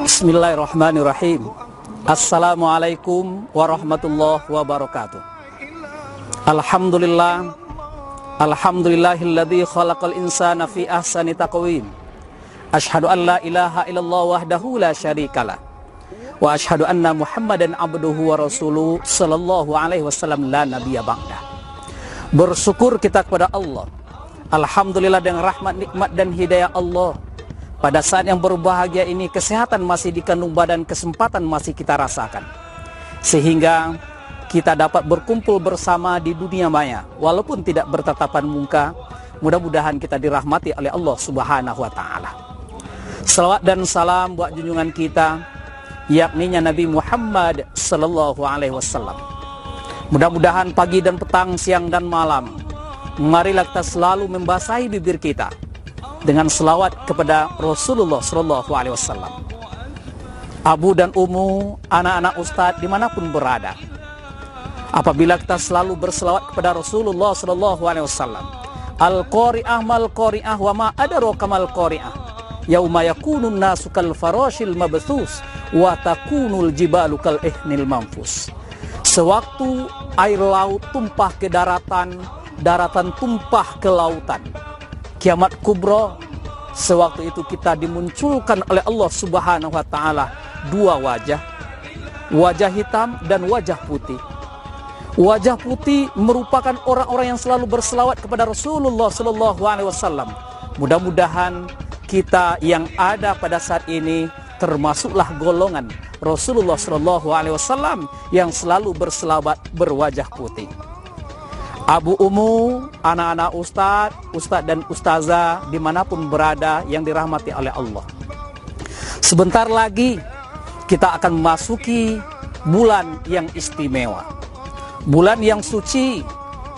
Bismillahirrahmanirrahim. Assalamualaikum warahmatullahi wabarakatuh. Alhamdulillahilladzi khalaqal insana fi ahsani taqwim. Asyhadu an la ilaha illallah wahdahu la syarikalah. Wa asyhadu anna Muhammadan abduhu wa rasuluhu sallallahu alaihi wasallam la nabiyya ba'dah. Bersyukur kita kepada Allah. Alhamdulillah dengan rahmat, nikmat dan hidayah Allah. Pada saat yang berbahagia ini, kesehatan masih di kandung badan, kesempatan masih kita rasakan. Sehingga kita dapat berkumpul bersama di dunia maya. Walaupun tidak bertatapan muka, mudah-mudahan kita dirahmati oleh Allah Subhanahu wa Ta'ala. Salawat dan salam buat junjungan kita, yakni Nabi Muhammad sallallahu alaihi wasallam. Mudah-mudahan pagi dan petang, siang dan malam, marilah kita selalu membasahi bibir kita dengan selawat kepada Rasulullah sallallahu alaihi wasallam. Abu dan Umu, anak-anak ustadz dimanapun berada, apabila kita selalu berselawat kepada Rasulullah sallallahu alaihi wasallam, al-qari'ah mal qari'ah wa ma adraka mal qari'ah, yauma yakunun nasu kal farashil mabthus wa takunul jibalu kal ihnil manfus. Sewaktu air laut tumpah ke daratan, daratan tumpah ke lautan, kiamat kubra, sewaktu itu kita dimunculkan oleh Allah Subhanahu wa Ta'ala dua wajah, wajah hitam dan wajah putih. Wajah putih merupakan orang-orang yang selalu berselawat kepada Rasulullah sallallahu alaihi wasallam. Mudah-mudahan kita yang ada pada saat ini termasuklah golongan Rasulullah sallallahu alaihi wasallam yang selalu berselawat berwajah putih. Abu Umu, anak-anak ustadz dan ustazah dimanapun berada yang dirahmati oleh Allah. Sebentar lagi kita akan memasuki bulan yang istimewa, bulan yang suci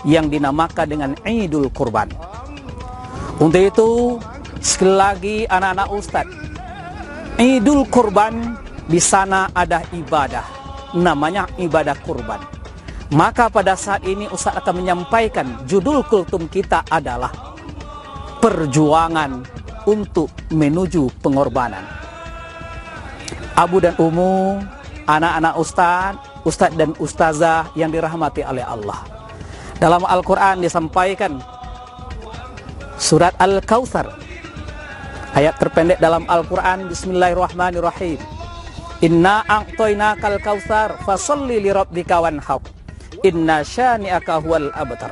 yang dinamakan dengan Idul Kurban. Untuk itu sekali lagi anak-anak ustadz, Idul Kurban di sana ada ibadah, namanya ibadah kurban. Maka pada saat ini Ustaz akan menyampaikan judul kultum kita adalah perjuangan untuk menuju pengorbanan. Abu dan Umu, anak-anak ustadz dan ustazah yang dirahmati oleh Allah. Dalam Al-Quran disampaikan surat Al-Kautsar, ayat terpendek dalam Al-Quran, Bismillahirrahmanirrahim. Inna a'toinakal kautsar fasalli lirabbika wanhar. Inna syani'aka huwal abtar.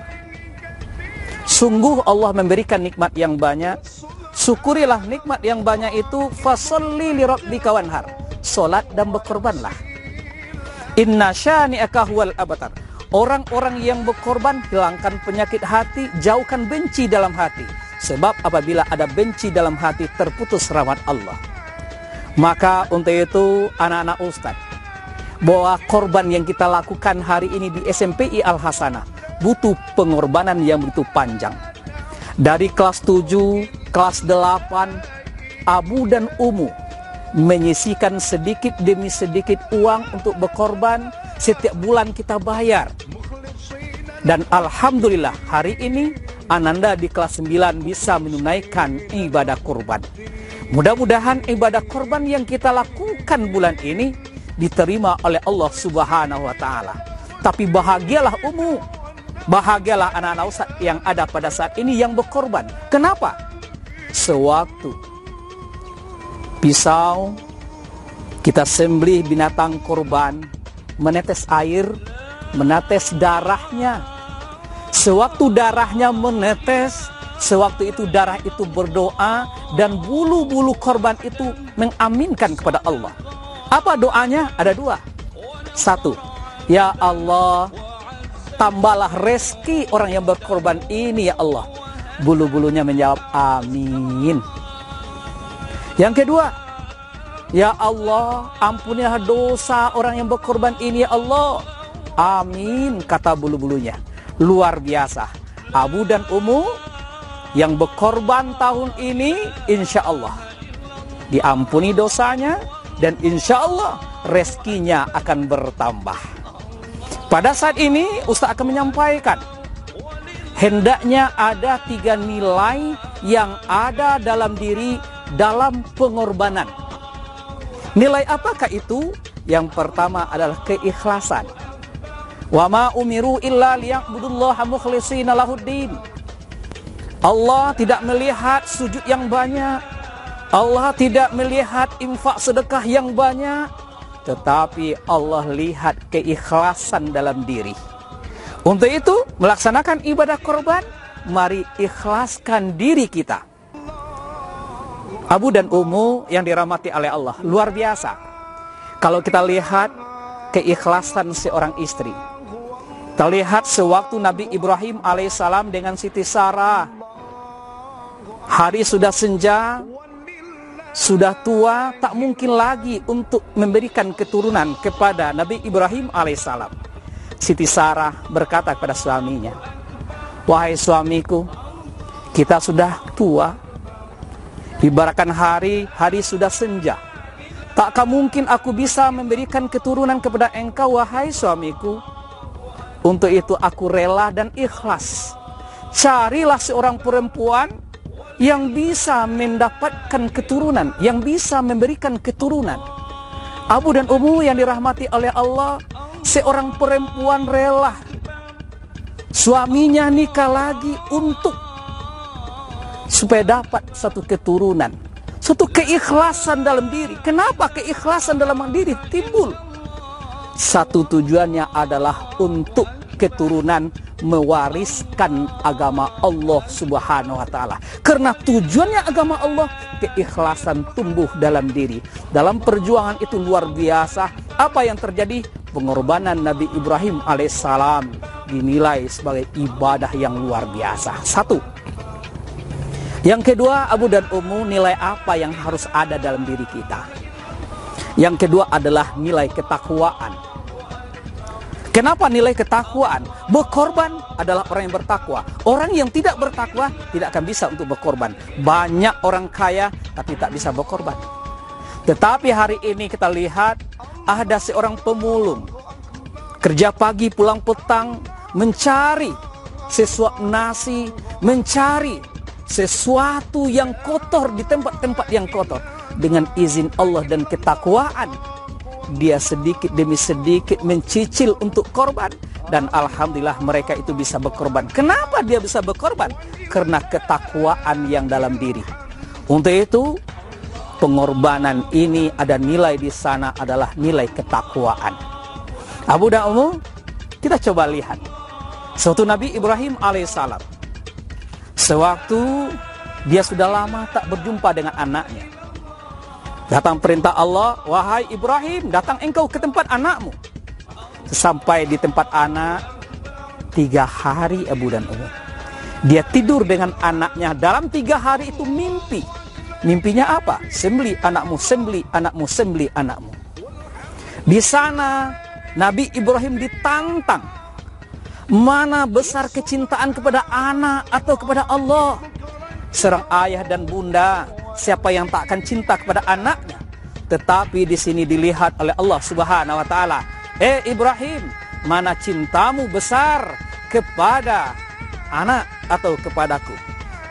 Sungguh Allah memberikan nikmat yang banyak, syukurilah nikmat yang banyak itu. Fasalli li rabbika wanhar, salat dan berkorbanlah. Inna syani'aka huwal abtar. Orang-orang yang berkorban, hilangkan penyakit hati, jauhkan benci dalam hati. Sebab apabila ada benci dalam hati, terputus rahmat Allah. Maka untuk itu anak-anak ustadz, bahwa korban yang kita lakukan hari ini di SMPI Al-Hasanah butuh pengorbanan yang begitu panjang. Dari kelas 7, kelas 8, Abu dan Umu menyisihkan sedikit demi sedikit uang untuk berkorban. Setiap bulan kita bayar. Dan Alhamdulillah hari ini Ananda di kelas 9 bisa menunaikan ibadah kurban. Mudah-mudahan ibadah kurban yang kita lakukan bulan ini diterima oleh Allah Subhanahu wa Ta'ala. Tapi bahagialah Umu, bahagialah anak-anak ustadz yang ada pada saat ini yang berkorban. Kenapa? Sewaktu pisau kita sembelih binatang korban, menetes air, menetes darahnya. Sewaktu darahnya menetes, sewaktu itu darah itu berdoa, dan bulu-bulu korban itu mengaminkan kepada Allah. Apa doanya? Ada dua. Satu, ya Allah, tambahlah rezeki orang yang berkorban ini ya Allah. Bulu-bulunya menjawab amin. Yang kedua, ya Allah, ampunilah dosa orang yang berkorban ini ya Allah. Amin, kata bulu-bulunya. Luar biasa. Abu dan Umu yang berkorban tahun ini, insya Allah diampuni dosanya, dan insya Allah rezekinya akan bertambah. Pada saat ini Ustaz akan menyampaikan, hendaknya ada 3 nilai yang ada dalam diri dalam pengorbanan. Nilai apakah itu? Yang pertama adalah keikhlasan. Wa ma umiru illa liya'budullaha mukhlishina lahuddin. Allah tidak melihat sujud yang banyak, Allah tidak melihat infak sedekah yang banyak, tetapi Allah lihat keikhlasan dalam diri. Untuk itu, melaksanakan ibadah korban, mari ikhlaskan diri kita. Abu dan Ummu yang dirahmati oleh Allah, luar biasa. Kalau kita lihat keikhlasan seorang istri, kita lihat sewaktu Nabi Ibrahim alaihissalam dengan Siti Sarah, hari sudah senja, sudah tua, tak mungkin lagi untuk memberikan keturunan kepada Nabi Ibrahim alaihissalam. Siti Sarah berkata kepada suaminya, "Wahai suamiku, kita sudah tua, ibaratkan hari sudah senja. Takkah mungkin aku bisa memberikan keturunan kepada engkau, wahai suamiku? Untuk itu aku rela dan ikhlas. Carilah seorang perempuan yang bisa mendapatkan keturunan, yang bisa memberikan keturunan." Abu dan Ummu yang dirahmati oleh Allah, seorang perempuan rela suaminya nikah lagi untuk supaya dapat satu keturunan, satu keikhlasan dalam diri. Kenapa keikhlasan dalam diri timbul? Satu tujuannya adalah untuk keturunan mewariskan agama Allah Subhanahu wa taala. Karena tujuannya agama Allah, keikhlasan tumbuh dalam diri. Dalam perjuangan itu luar biasa. Apa yang terjadi? Pengorbanan Nabi Ibrahim alaihissalam dinilai sebagai ibadah yang luar biasa. Satu. Yang kedua, Abu dan Ummu, nilai apa yang harus ada dalam diri kita? Yang kedua adalah nilai ketakwaan. Kenapa nilai ketakwaan? Berkorban adalah orang yang bertakwa. Orang yang tidak bertakwa tidak akan bisa untuk berkorban. Banyak orang kaya tapi tak bisa berkorban. Tetapi hari ini kita lihat ada seorang pemulung, kerja pagi pulang petang, mencari sesuap nasi, mencari sesuatu yang kotor di tempat-tempat yang kotor. Dengan izin Allah dan ketakwaan, dia sedikit demi sedikit mencicil untuk korban. Dan alhamdulillah mereka itu bisa berkorban. Kenapa dia bisa berkorban? Karena ketakwaan yang dalam diri. Untuk itu, pengorbanan ini ada nilai di sana adalah nilai ketakwaan. Abu dan Ummu, kita coba lihat. Suatu Nabi Ibrahim alaihissalam, sewaktu dia sudah lama tak berjumpa dengan anaknya, datang perintah Allah, "Wahai Ibrahim, datang engkau ke tempat anakmu." Sampai di tempat anak, 3 hari Abu dan Ummu. Dia tidur dengan anaknya. Dalam 3 hari itu mimpi. Mimpinya apa? Sembelih anakmu, sembelih anakmu, sembelih anakmu. Di sana Nabi Ibrahim ditantang. Mana besar kecintaan kepada anak atau kepada Allah? Seorang ayah dan bunda, siapa yang tak akan cinta kepada anaknya? Tetapi di sini dilihat oleh Allah Subhanahu wa taala, Ibrahim, mana cintamu besar kepada anak atau kepadaku?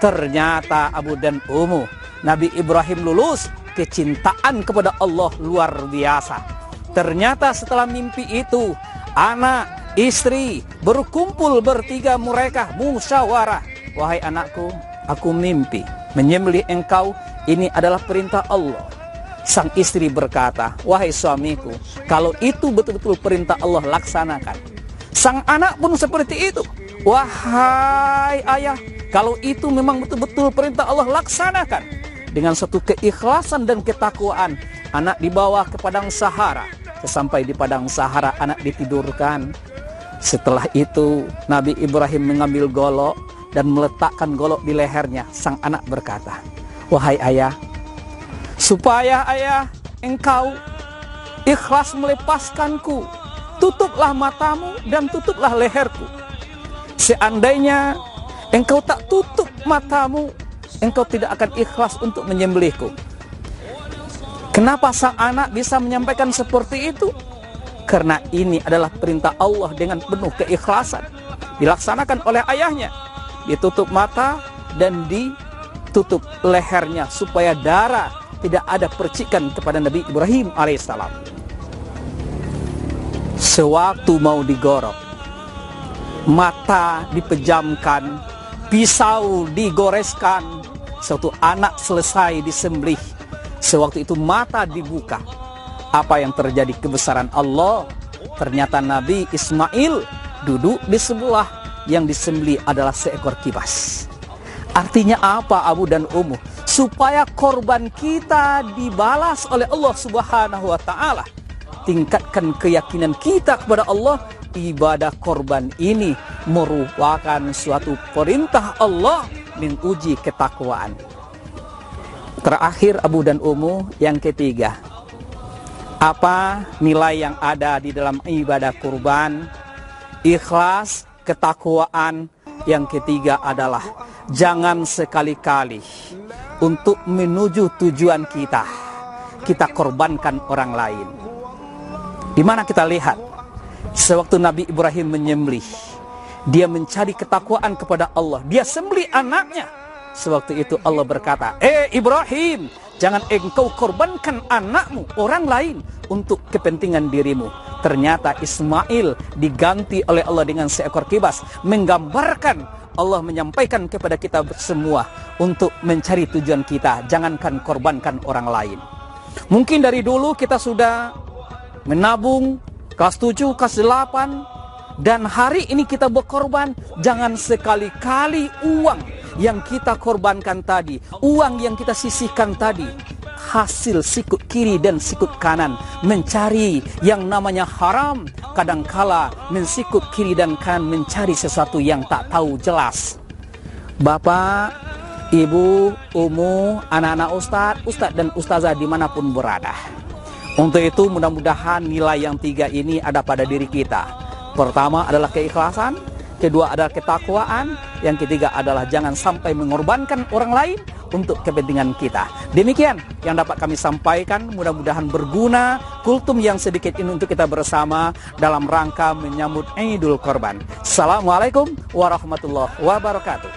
Ternyata Abu dan Ummu, Nabi Ibrahim lulus kecintaan kepada Allah luar biasa. Ternyata setelah mimpi itu, anak, istri berkumpul bertiga, mereka musyawarah. "Wahai anakku, aku mimpi menyembelih engkau, ini adalah perintah Allah." Sang istri berkata, "Wahai suamiku, kalau itu betul-betul perintah Allah, laksanakan." Sang anak pun seperti itu. "Wahai ayah, kalau itu memang betul-betul perintah Allah, laksanakan." Dengan satu keikhlasan dan ketakwaan, anak dibawa ke padang sahara. Sesampai di padang sahara, anak ditidurkan. Setelah itu, Nabi Ibrahim mengambil golok dan meletakkan golok di lehernya. Sang anak berkata, "Wahai ayah, supaya ayah engkau ikhlas melepaskanku, tutuplah matamu dan tutuplah leherku. Seandainya engkau tak tutup matamu, engkau tidak akan ikhlas untuk menyembelihku." Kenapa sang anak bisa menyampaikan seperti itu? Karena ini adalah perintah Allah dengan penuh keikhlasan. Dilaksanakan oleh ayahnya. Ditutup mata dan ditutup lehernya supaya darah tidak ada percikan kepada Nabi Ibrahim alaihissalam. Sewaktu mau digorok, mata dipejamkan, pisau digoreskan, suatu anak selesai disembelih. Sewaktu itu mata dibuka. Apa yang terjadi? Kebesaran Allah. Ternyata Nabi Ismail duduk di sebelah, yang disembelih adalah seekor kibas. Artinya apa Abu dan Ummu? Supaya korban kita dibalas oleh Allah Subhanahu wa Ta'ala. Tingkatkan keyakinan kita kepada Allah. Ibadah korban ini merupakan suatu perintah Allah menguji ketakwaan. Terakhir Abu dan Ummu, yang ketiga, apa nilai yang ada di dalam ibadah kurban? Ikhlas, ketakwaan. Yang ketiga adalah jangan sekali-kali untuk menuju tujuan kita korbankan orang lain. Di mana kita lihat sewaktu Nabi Ibrahim menyembelih, dia mencari ketakwaan kepada Allah. Dia sembelih anaknya. Sewaktu itu Allah berkata, Ibrahim, jangan engkau korbankan anakmu, orang lain, untuk kepentingan dirimu. Ternyata Ismail diganti oleh Allah dengan seekor kibas. Menggambarkan Allah menyampaikan kepada kita semua untuk mencari tujuan kita. Jangankan korbankan orang lain. Mungkin dari dulu kita sudah menabung kelas 7, kelas 8, dan hari ini kita berkorban. Jangan sekali-kali uang yang kita korbankan tadi, uang yang kita sisihkan tadi, hasil sikut kiri dan sikut kanan, mencari yang namanya haram. Kadangkala mensikut kiri dan kanan mencari sesuatu yang tak tahu jelas. Bapak, Ibu, Ummu, anak-anak Ustadz dan Ustazah dimanapun berada, untuk itu mudah-mudahan nilai yang tiga ini ada pada diri kita. Pertama adalah keikhlasan, kedua adalah ketakwaan, yang ketiga adalah jangan sampai mengorbankan orang lain untuk kepentingan kita. Demikian yang dapat kami sampaikan, mudah-mudahan berguna kultum yang sedikit ini untuk kita bersama dalam rangka menyambut Idul Kurban. Assalamualaikum warahmatullahi wabarakatuh.